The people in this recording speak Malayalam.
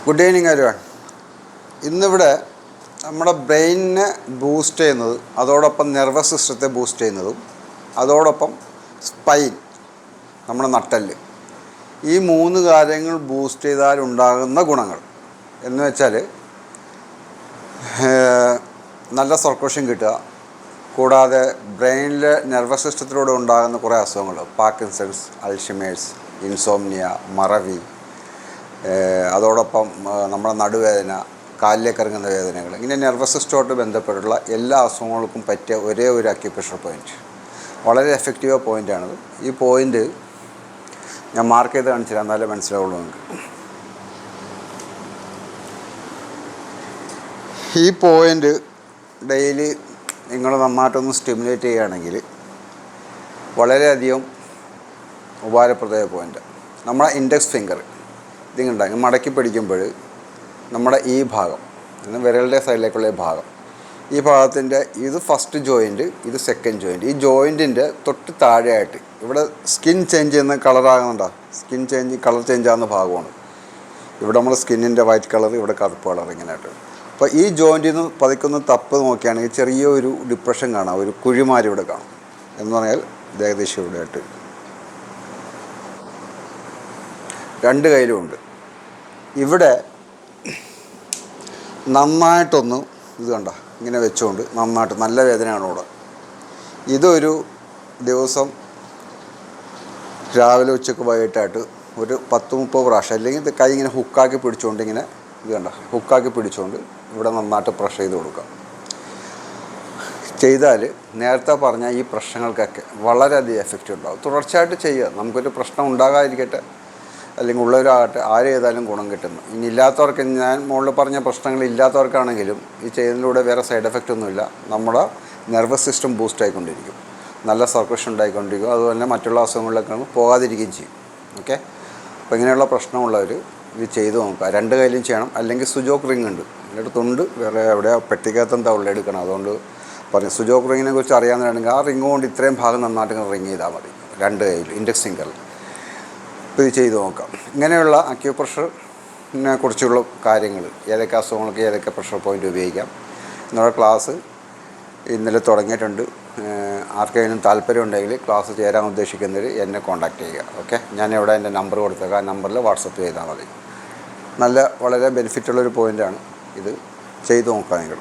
Good evening everyone. ഇന്നിവിടെ നമ്മുടെ ബ്രെയിനിനെ ബൂസ്റ്റ് ചെയ്യുന്നത്, അതോടൊപ്പം നെർവസ് സിസ്റ്റത്തെ ബൂസ്റ്റ് ചെയ്യുന്നതും, അതോടൊപ്പം സ്പൈൻ, നമ്മുടെ നട്ടെല്ല്, ഈ 3 കാര്യങ്ങൾ ബൂസ്റ്റ് ചെയ്താൽ ഉണ്ടാകുന്ന ഗുണങ്ങൾ എന്ന് വെച്ചാൽ നല്ല സർക്കുലേഷൻ കിട്ടുക, കൂടാതെ ബ്രെയിനിലെ നെർവസ് സിസ്റ്റത്തിലൂടെ ഉണ്ടാകുന്ന കുറേ അസുഖങ്ങൾ, പാർക്കിൻസൺസ്, അൽഷിമേഴ്സ്, ഇൻസോംനിയ, മറവി, അതോടൊപ്പം നമ്മുടെ നടുവേദന, കാലിലേക്ക് ഇറങ്ങുന്ന വേദനകൾ, ഇങ്ങനെ നെർവസ് സിസ്റ്റമായിട്ട് ബന്ധപ്പെട്ടുള്ള എല്ലാ അസുഖങ്ങൾക്കും പറ്റിയ ഒരേ ഒരു അക്യുപ്രഷർ പോയിൻറ്റ്, വളരെ എഫക്റ്റീവ് പോയിൻ്റാണത്. ഈ പോയിൻ്റ് ഞാൻ മാർക്ക് ചെയ്ത് കാണിച്ചില്ല, എന്നാലേ മനസ്സിലാവുള്ളൂ നിങ്ങൾക്ക്. ഈ പോയിൻ്റ് ഡെയിലി നിങ്ങൾ നന്നായിട്ടൊന്ന് സ്റ്റിമുലേറ്റ് ചെയ്യുകയാണെങ്കിൽ വളരെയധികം ഉപകാരപ്രദമായ പോയിൻ്റ്. നമ്മുടെ ഇൻഡെക്സ് ഫിംഗർ ഇതിങ്ങുണ്ടാകും, മടക്കി പിടിക്കുമ്പോൾ നമ്മുടെ ഈ ഭാഗം, വിരലിൻ്റെ സൈഡിലേക്കുള്ള ഈ ഭാഗം, ഈ ഭാഗത്തിൻ്റെ ഇത് ഫസ്റ്റ് ജോയിൻറ്റ്, ഇത് സെക്കൻഡ് ജോയിൻറ്റ്. ഈ ജോയിൻറ്റിൻ്റെ തൊട്ട് താഴെയായിട്ട് ഇവിടെ സ്കിൻ ചേഞ്ച് ചെയ്യുന്ന കളറാകുന്നുണ്ടോ, സ്കിൻ കളർ ചേഞ്ച് ആകുന്ന ഭാഗമാണ്. ഇവിടെ നമ്മുടെ സ്കിന്നിൻ്റെ വൈറ്റ് കളർ, ഇവിടെ കറുപ്പ് കളർ, ഇങ്ങനെയായിട്ട്. അപ്പോൾ ഈ ജോയിൻറ്റിൽ നിന്ന് പതിക്കൊന്ന് തപ്പ് നോക്കുകയാണെങ്കിൽ ചെറിയൊരു ഡിപ്രഷൻ കാണാം, ഒരു കുഴിമാരി ഇവിടെ കാണും. എന്ന് പറഞ്ഞാൽ ഏകദേശം ഇവിടെയായിട്ട് 2 കയ്യിലുമുണ്ട്. ഇവിടെ നന്നായിട്ടൊന്ന് ഇത് കണ്ട ഇങ്ങനെ വെച്ചുകൊണ്ട് നന്നായിട്ട്, നല്ല വേദനയാണ് ഇവിടെ. ഇതൊരു ദിവസം രാവിലെ ഉച്ചക്ക് വൈകിട്ടായിട്ട് ഒരു 10-30 പ്രാവശ്യം, അല്ലെങ്കിൽ ഇത് കൈ ഇങ്ങനെ ഹുക്കാക്കി പിടിച്ചുകൊണ്ട്, ഇങ്ങനെ ഇത് കണ്ട ഹുക്കാക്കി പിടിച്ചുകൊണ്ട് ഇവിടെ നന്നായിട്ട് പ്രഷർ ചെയ്ത് കൊടുക്കുക. ചെയ്താൽ നേരത്തെ പറഞ്ഞ ഈ പ്രശ്നങ്ങൾക്കൊക്കെ വളരെയധികം എഫക്റ്റ് ഉണ്ടാകും. തുടർച്ചയായിട്ട് ചെയ്യുക, നമുക്കൊരു പ്രശ്നം ഉണ്ടാകാതിരിക്കട്ടെ, അല്ലെങ്കിൽ ഉള്ളവരാകട്ടെ, ആര് ചെയ്താലും ഗുണം കിട്ടുന്നു. ഇനി ഇല്ലാത്തവർക്ക്, ഞാൻ മുകളിൽ പറഞ്ഞ പ്രശ്നങ്ങൾ ഇല്ലാത്തവർക്കാണെങ്കിലും ഈ ചെയ്യുന്നതിലൂടെ വേറെ സൈഡ് എഫക്റ്റ് ഒന്നുമില്ല. നമ്മുടെ നെർവസ് സിസ്റ്റം ബൂസ്റ്റ് ആയിക്കൊണ്ടിരിക്കും, നല്ല സർക്കുലേഷൻ ഉണ്ടായിക്കൊണ്ടിരിക്കും, അതുപോലെ മറ്റുള്ള അസുഖങ്ങളിലൊക്കെ പോകാതിരിക്കുകയും ചെയ്യും. ഓക്കെ, അപ്പോൾ ഇങ്ങനെയുള്ള പ്രശ്നമുള്ളവർ ഇത് ചെയ്ത് നോക്കുക. 2 കയ്യിലും ചെയ്യണം. അല്ലെങ്കിൽ സുജോക്ക് റിങ് ഉണ്ട്, എൻ്റെ അടുത്തുണ്ട്, വേറെ എവിടെയോ പെട്ടിക്കകത്ത് എന്താ ഉള്ളെടുക്കണം, അതുകൊണ്ട് പറഞ്ഞു. സുജോക്ക് റിങ്ങിനെ കുറിച്ച് അറിയാവുന്നതാണെങ്കിൽ ആ റിങ് കൊണ്ട് ഇത്രയും ഭാഗം നന്നായിട്ട് റിങ് ചെയ്താൽ മതി, 2 കയ്യിൽ, ഇൻഡെക്സ് ഫിംഗറിൽ. ഇപ്പോൾ ഇത് ചെയ്ത് നോക്കാം. ഇങ്ങനെയുള്ള അക്യുപ്രഷറിനെ കുറിച്ചുള്ള കാര്യങ്ങൾ, ഏതൊക്കെ അസുഖങ്ങൾക്ക് ഏതൊക്കെ പ്രഷർ പോയിൻ്റ് ഉപയോഗിക്കാം എന്നുള്ള ക്ലാസ് ഇന്നലെ തുടങ്ങിയിട്ടുണ്ട്. ആർക്കെങ്കിലും താല്പര്യമുണ്ടെങ്കിൽ ക്ലാസ് ചേരാൻ ഉദ്ദേശിക്കുന്നവർ എന്നെ കോൺടാക്റ്റ് ചെയ്യുക. ഓക്കെ, ഞാനിവിടെ എൻ്റെ നമ്പർ കൊടുത്തേക്കാം, ആ നമ്പറിൽ വാട്സപ്പ് ചെയ്താൽ മതി. വളരെ ബെനിഫിറ്റുള്ളൊരു പോയിൻ്റാണ് ഇത്, ചെയ്ത് നോക്കാം നിങ്ങൾ.